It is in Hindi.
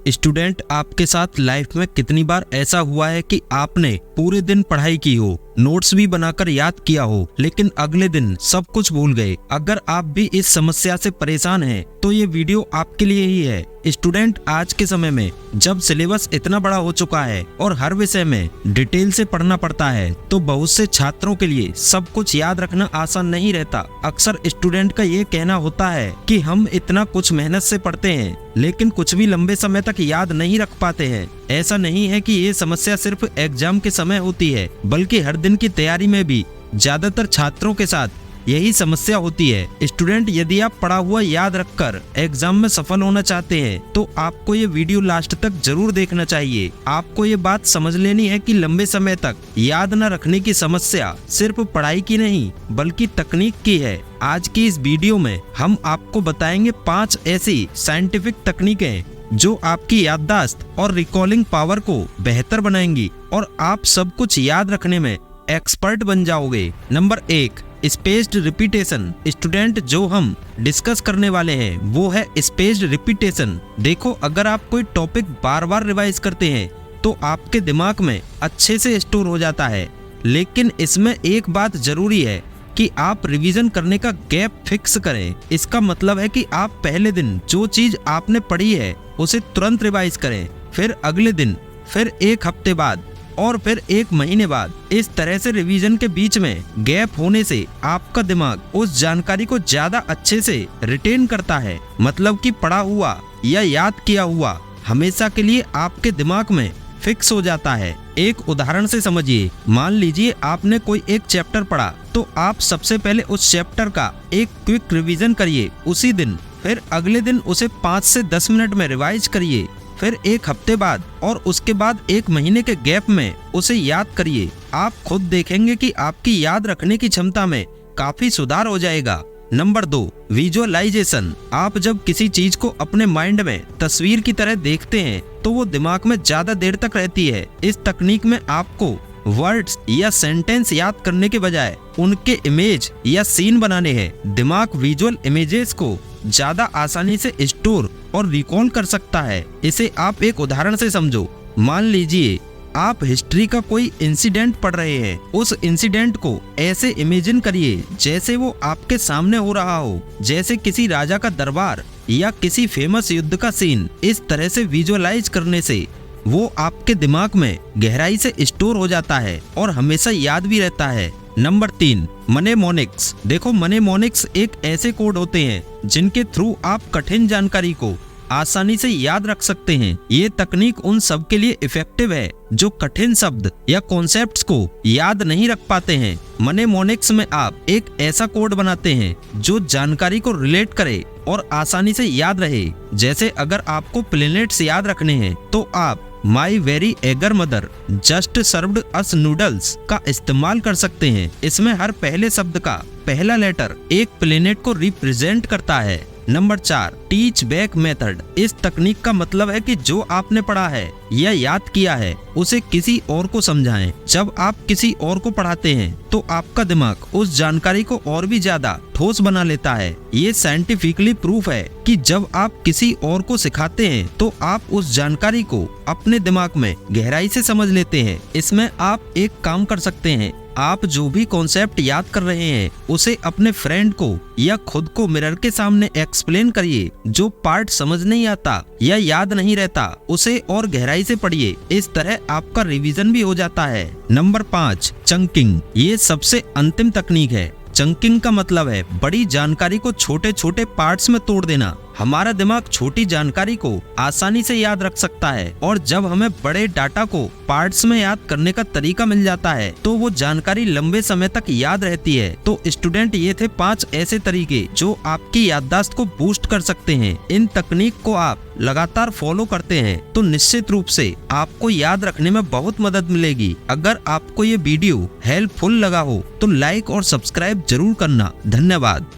स्टूडेंट, आपके साथ लाइफ में कितनी बार ऐसा हुआ है कि आपने पूरे दिन पढ़ाई की हो, नोट्स भी बनाकर याद किया हो, लेकिन अगले दिन सब कुछ भूल गए। अगर आप भी इस समस्या से परेशान हैं, तो ये वीडियो आपके लिए ही है। स्टूडेंट, आज के समय में जब सिलेबस इतना बड़ा हो चुका है और हर विषय में डिटेल से पढ़ना पड़ता है, तो बहुत से छात्रों के लिए सब कुछ याद रखना आसान नहीं रहता। अक्सर स्टूडेंट का ये कहना होता है कि हम इतना कुछ मेहनत से पढ़ते हैं, लेकिन कुछ भी लंबे समय तक याद नहीं रख पाते हैं। ऐसा नहीं है कि ये समस्या सिर्फ एग्जाम के समय होती है, बल्कि हर दिन की तैयारी में भी ज्यादातर छात्रों के साथ यही समस्या होती है। स्टूडेंट, यदि आप पढ़ा हुआ याद रखकर एग्जाम में सफल होना चाहते हैं, तो आपको ये वीडियो लास्ट तक जरूर देखना चाहिए। आपको ये बात समझ लेनी है कि लंबे समय तक याद न रखने की समस्या सिर्फ पढ़ाई की नहीं, बल्कि तकनीक की है। आज की इस वीडियो में हम आपको बताएंगे 5 ऐसी साइंटिफिक तकनीकें जो आपकी याददाश्त और रिकॉलिंग पावर को बेहतर बनाएंगी और आप सब कुछ याद रखने में एक्सपर्ट बन जाओगे। Number 1, spaced repetition. स्टूडेंट, जो हम डिस्कस करने वाले हैं वो है स्पेस्ड रिपीटेशन। देखो, अगर आप कोई टॉपिक बार बार रिवाइज करते हैं तो आपके दिमाग में अच्छे से स्टोर हो जाता है, लेकिन इसमें एक बात जरूरी है कि आप रिवीजन करने का गैप फिक्स करें। इसका मतलब है कि आप पहले दिन जो चीज आपने पढ़ी है उसे तुरंत रिवाइज करें, फिर अगले दिन, फिर एक हफ्ते बाद और फिर एक महीने बाद। इस तरह से रिवीजन के बीच में गैप होने से आपका दिमाग उस जानकारी को ज्यादा अच्छे से रिटेन करता है। मतलब कि पढ़ा हुआ या याद किया हुआ हमेशा के लिए आपके दिमाग में फिक्स हो जाता है। एक उदाहरण से समझिए। मान लीजिए आपने कोई एक चैप्टर पढ़ा, तो आप सबसे पहले उस चैप्टर का एक क्विक रिवीजन करिए उसी दिन, फिर अगले दिन उसे 5 से 10 मिनट में रिवाइज करिए, फिर एक हफ्ते बाद और उसके बाद एक महीने के गैप में उसे याद करिए। आप खुद देखेंगे कि आपकी याद रखने की क्षमता में काफी सुधार हो जाएगा। Number 2, visualization. आप जब किसी चीज को अपने माइंड में तस्वीर की तरह देखते हैं, तो वो दिमाग में ज्यादा देर तक रहती है। इस तकनीक में आपको वर्ड्स या सेंटेंस याद करने के बजाय उनके इमेज या सीन बनाने हैं। दिमाग विजुअल इमेजेस को ज्यादा आसानी से स्टोर और रिकॉल कर सकता है। इसे आप एक उदाहरण से समझो। मान लीजिए आप हिस्ट्री का कोई इंसिडेंट पढ़ रहे हैं। उस इंसिडेंट को ऐसे इमेजिन करिए जैसे वो आपके सामने हो रहा हो, जैसे किसी राजा का दरबार या किसी फेमस युद्ध का सीन। इस तरह से विजुअलाइज करने से वो आपके दिमाग में गहराई से स्टोर हो जाता है और हमेशा याद भी रहता है। नंबर 3, मनेमोनिक्स। देखो, मनेमोनिक्स एक ऐसे कोड होते हैं जिनके थ्रू आप कठिन जानकारी को आसानी से याद रख सकते हैं। ये तकनीक उन सब के लिए इफेक्टिव है जो कठिन शब्द या कॉन्सेप्ट्स को याद नहीं रख पाते हैं। मनेमोनिक्स में आप एक ऐसा कोड बनाते हैं जो जानकारी को रिलेट करे और आसानी से याद रहे। जैसे अगर आपको प्लैनेट्स याद रखने हैं, तो आप my very eager mother just served us noodles का इस्तेमाल कर सकते हैं। इसमें हर पहले शब्द का पहला लेटर एक प्लैनेट को रिप्रेजेंट करता है। Number 4, teach back method. इस तकनीक का मतलब है कि जो आपने पढ़ा है या याद किया है उसे किसी और को समझाएं। जब आप किसी और को पढ़ाते हैं, तो आपका दिमाग उस जानकारी को और भी ज्यादा ठोस बना लेता है। ये साइंटिफिकली प्रूफ है कि जब आप किसी और को सिखाते हैं, तो आप उस जानकारी को अपने दिमाग में गहराई से समझ लेते हैं। इसमें आप एक काम कर सकते हैं। आप जो भी कॉन्सेप्ट याद कर रहे हैं उसे अपने फ्रेंड को या खुद को मिरर के सामने एक्सप्लेन करिए। जो पार्ट समझ नहीं आता या याद नहीं रहता, उसे और गहराई से पढ़िए। इस तरह आपका रिवीजन भी हो जाता है। Number 5, chunking. ये सबसे अंतिम तकनीक है। चंकिंग का मतलब है बड़ी जानकारी को छोटे छोटे पार्ट्स में तोड़ देना। हमारा दिमाग छोटी जानकारी को आसानी से याद रख सकता है, और जब हमें बड़े डाटा को पार्ट्स में याद करने का तरीका मिल जाता है, तो वो जानकारी लंबे समय तक याद रहती है। तो स्टूडेंट, ये थे 5 ऐसे तरीके जो आपकी याददाश्त को बूस्ट कर सकते हैं। इन तकनीक को आप लगातार फॉलो करते हैं तो निश्चित रूप से आपको याद रखने में बहुत मदद मिलेगी। अगर आपको ये वीडियो हेल्पफुल लगा हो तो लाइक और सब्सक्राइब जरूर करना। धन्यवाद।